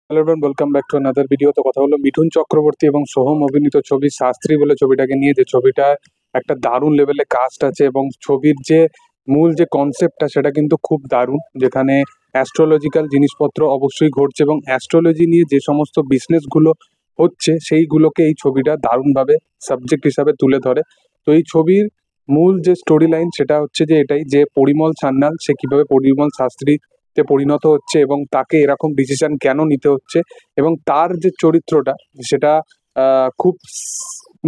Hello everyone, welcome back to another video. তো কথা হলো মিঠুন চক্রবর্তী এবং সোহম অভিনীত ছবি শাস্ত্রী বলে ছবিটাকে নিয়ে, যে ছবিটা একটা দারুণ লেভেলে কাস্ট আছে এবং ছবির যে মূল যে কনসেপ্টটা সেটা কিন্তু খুব দারুণ, যেখানে অ্যাস্ট্রোলজিক্যাল জিনিসপত্র অবশ্যই ঘটছে এবং অ্যাস্ট্রোলজি নিয়ে যে সমস্ত বিজনেসগুলো হচ্ছে সেইগুলোকে এই ছবিটা দারুণভাবে সাবজেক্ট হিসাবে তুলে ধরে। তো এই ছবির মূল যে স্টোরি লাইন সেটা হচ্ছে যে এটাই, যে পরিমল সান্যাল সে কিভাবে পরিমল শাস্ত্রীতে পরিণত হচ্ছে এবং তাকে এরকম ডিসিশন কেন নিতে হচ্ছে, এবং তার যে চরিত্রটা সেটা খুব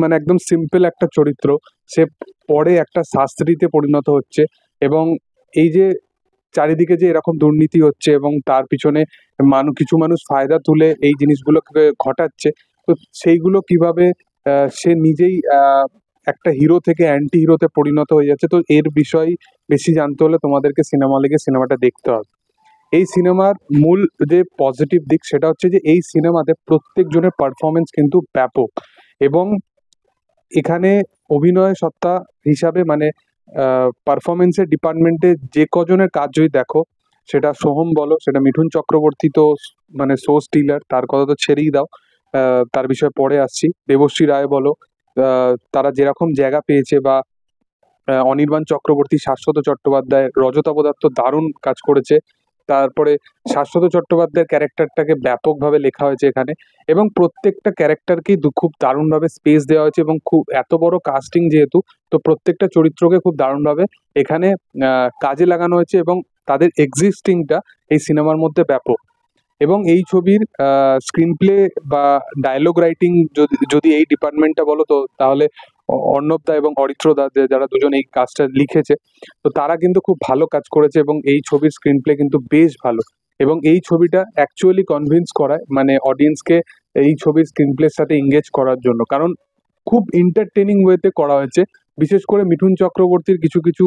মানে একদম সিম্পল একটা চরিত্র। সে পরে একটা শাস্ত্রীতে পরিণত হচ্ছে এবং এই যে চারিদিকে যে এরকম দুর্নীতি হচ্ছে এবং তার পিছনে কিছু মানুষ ফায়দা তুলে এই জিনিসগুলোকে ঘটাচ্ছে, তো সেইগুলো কিভাবে সে নিজেই একটা হিরো থেকে অ্যান্টি হিরোতে পরিণত হয়ে যাচ্ছে। তো এর বিষয় বেশি জানতে হলে তোমাদেরকে সিনেমা হলে গিয়ে সিনেমাটা দেখতে হবে। এই সিনেমার মূল যে পজিটিভ দিক সেটা হচ্ছে যে এই সিনেমাতে প্রত্যেকজনের পারফরমেন্স কিন্তু ব্যাপক, এবং এখানে অভিনয় সত্তা হিসাবে মানে পারফরমেন্সের ডিপার্টমেন্টে যে কজনের কাজ যদি দেখো, সেটা সোহম বলো, সেটা মিঠুন চক্রবর্তী তো মানে সো স্টিলার, তার কথা তো ছেড়েই দাও, তার বিষয়ে পরে আসছি। দেবশ্রী রায় বলো, তারা যেরকম জায়গা পেয়েছে, বা অনির্বাণ চক্রবর্তী, শাশ্বত চট্টোপাধ্যায়, রজতাভ দত্ত দারুণ কাজ করেছে। তারপরে শাশ্বত চট্টোপাধ্যায়ের ক্যারেক্টারটাকে ব্যাপকভাবে লেখা হয়েছে এখানে, এবং প্রত্যেকটা ক্যারেক্টারকেই খুব দারুণভাবে স্পেস দেওয়া হয়েছে, এবং খুব এত বড় কাস্টিং যেহেতু, তো প্রত্যেকটা চরিত্রকে খুব দারুণভাবে এখানে কাজে লাগানো হয়েছে, এবং তাদের এক্সিস্টিংটা এই সিনেমার মধ্যে ব্যাপক। এবং এই ছবির স্ক্রিন প্লে বা ডায়লগ রাইটিং যদি যদি এই ডিপার্টমেন্টটা বলো, তো তাহলে অর্ণব দা এবং অরিত্র দা, যারা দুজন এই কাজটা লিখেছে, তো তারা কিন্তু খুব ভালো কাজ করেছে এবং এই ছবির স্ক্রিন প্লে কিন্তু বেশ ভালো। এবং এই ছবিটা অ্যাকচুয়ালি কনভিন্স করায় মানে অডিয়েন্সকে এই ছবির স্ক্রিন প্লের সাথে এঙ্গেজ করার জন্য, কারণ খুব এন্টারটেনিং ওয়েতে করা হয়েছে। বিশেষ করে মিঠুন চক্রবর্তীর কিছু কিছু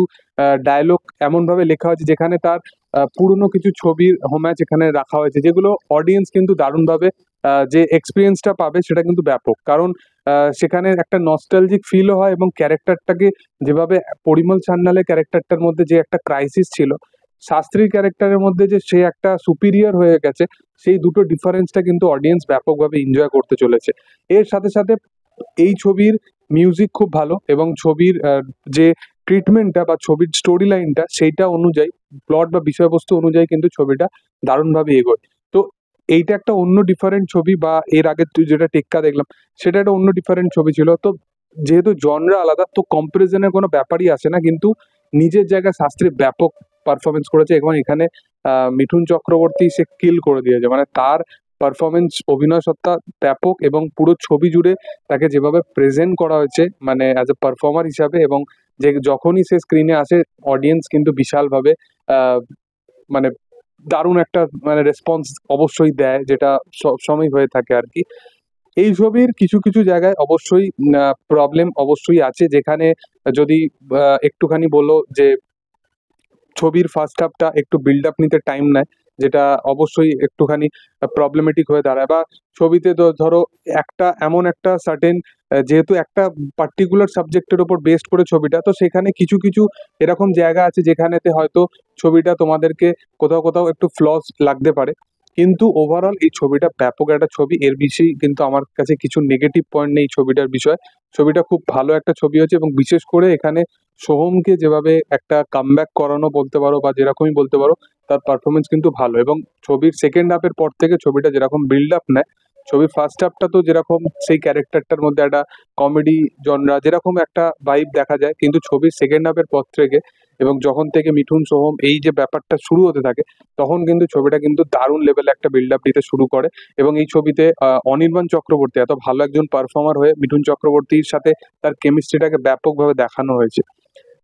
ডায়লগ এমনভাবে লেখা হয়েছে যেখানে তার পুরনো কিছু ছবির হোম্যাচ এখানে রাখা হয়েছে, যেগুলো অডিয়েন্স কিন্তু দারুণভাবে যে এক্সপিরিয়েন্সটা পাবে সেটা কিন্তু ব্যাপক, কারণ সেখানে একটা নস্টালজিক ফিলও হয়, এবং ক্যারেক্টারটাকে যেভাবে পরিমল সান্যালের ক্যারেক্টারটার মধ্যে যে একটা ক্রাইসিস ছিল, শাস্ত্রীর ক্যারেক্টারের মধ্যে যে সে একটা সুপিরিয়র হয়ে গেছে, সেই দুটো ডিফারেন্সটা কিন্তু অডিয়েন্স ব্যাপকভাবে এনজয় করতে চলেছে। এর সাথে সাথে এই ছবির মিউজিক খুব ভালো, এবং ছবির যে ট্রিটমেন্টটা বা ছবির স্টোরি লাইনটা সেইটা অনুযায়ী, প্লট বা বিষয়বস্তু অনুযায়ী কিন্তু ছবিটা দারুণভাবে এগোয়। তো এইটা একটা অন্য ডিফারেন্ট ছবি, বা এর আগে তুই যেটা টেক্কা দেখলাম সেটা একটা অন্য ডিফারেন্ট ছবি ছিল। তো যেহেতু জনরা আলাদা, তো কম্পারিজনের কোনো ব্যাপারই আসে না, কিন্তু নিজের জায়গায় শাস্ত্রী ব্যাপক পারফরমেন্স করেছে, এবং এখানে মিঠুন চক্রবর্তী সে কিল করে দিয়েছে, মানে তার পারফরমেন্স অভিনয় সত্তা ব্যাপক, এবং পুরো ছবি জুড়ে তাকে যেভাবে প্রেজেন্ট করা হয়েছে মানে অ্যাজ এ পারফর্মার হিসাবে, এবং যে যখনই সে স্ক্রিনে আসে অডিয়েন্স কিন্তু বিশালভাবে আহ, মানে দারুণ একটা মানে রেসপন্স অবশ্যই দেয়, যেটা সবসময় হয়ে থাকে আর কি। এই ছবির কিছু কিছু জায়গায় অবশ্যই প্রবলেম অবশ্যই আছে, যেখানে যদি একটুখানি বলো যে ছবির ফার্স্ট হাফটা একটু বিল্ড আপ নিতে টাইম নেয়, যেটা অবশ্যই একটুখানি প্রবলেমেটিক হয়ে দাঁড়ায়, বা ছবিতে ধরো একটা এমন একটা সার্টেন, যেহেতু একটা পার্টিকুলার সাবজেক্টের ওপর বেস্ড করে ছবিটা, তো সেখানে কিছু কিছু এরকম জায়গা আছে যেখানেতে হয়তো ছবিটা তোমাদেরকে কোথাও কোথাও একটু ফ্লস লাগতে পারে, কিন্তু ওভারঅল এই ছবিটা ব্যাপক একটা ছবি। এর বিষয়ে কিন্তু আমার কাছে কিছু নেগেটিভ পয়েন্ট নেই ছবিটার বিষয়। ছবিটা খুব ভালো একটা ছবি হয়েছে, এবং বিশেষ করে এখানে সোহমকে যেভাবে একটা কামব্যাক করানো বলতে পারো, বা যেরকমই বলতে পারো, তার পারফরমেন্স কিন্তু ভালো। এবং ছবির সেকেন্ড হাফের পর থেকে ছবিটা যেরকম বিল্ড আপ নেয়, ছবির ফার্স্ট হাফটা তো যেরকম সেই ক্যারেক্টারটার মধ্যে একটা কমেডি জনরা যেরকম একটা ভাইব দেখা যায়, কিন্তু ছবির সেকেন্ড হাফের পর থেকে এবং যখন থেকে মিঠুন সোহম এই যে ব্যাপারটা শুরু হতে থাকে, তখন কিন্তু ছবিটা কিন্তু দারুণ লেভেলে একটা বিল্ড আপ দিতে শুরু করে। এবং এই ছবিতে অনির্বাণ চক্রবর্তী এত ভালো একজন পারফর্মার হয়ে মিঠুন চক্রবর্তীর সাথে তার কেমিস্ট্রিটাকে ব্যাপকভাবে দেখানো হয়েছে।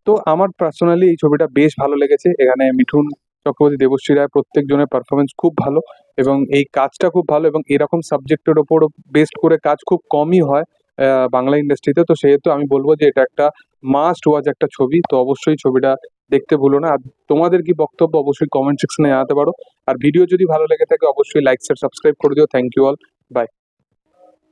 তো আমার পার্সোনালি এই ছবিটা বেশ ভালো লেগেছে। এখানে মিঠুন চক্রবর্তী, দেবশ্রী রায় প্রত্যেকজনের পারফরমেন্স খুব ভালো, এবং এই কাজটা খুব ভালো, এবং এরকম সাবজেক্টের ওপর বেস্ট করে কাজ খুব কমই হয় বাংলা ইন্ডাস্ট্রিতে। তো সেহেতু আমি বলবো যে এটা একটা মাস্ট ওয়াচ একটা ছবি, তো অবশ্যই ছবিটা দেখতে ভুলো না। আর তোমাদের কি বক্তব্য অবশ্যই কমেন্ট সেকশনে জানাতে পারো। আর ভিডিও যদি ভালো লেগে থাকে অবশ্যই লাইক শেয়ার সাবস্ক্রাইব করে দিও। Thank you all, by.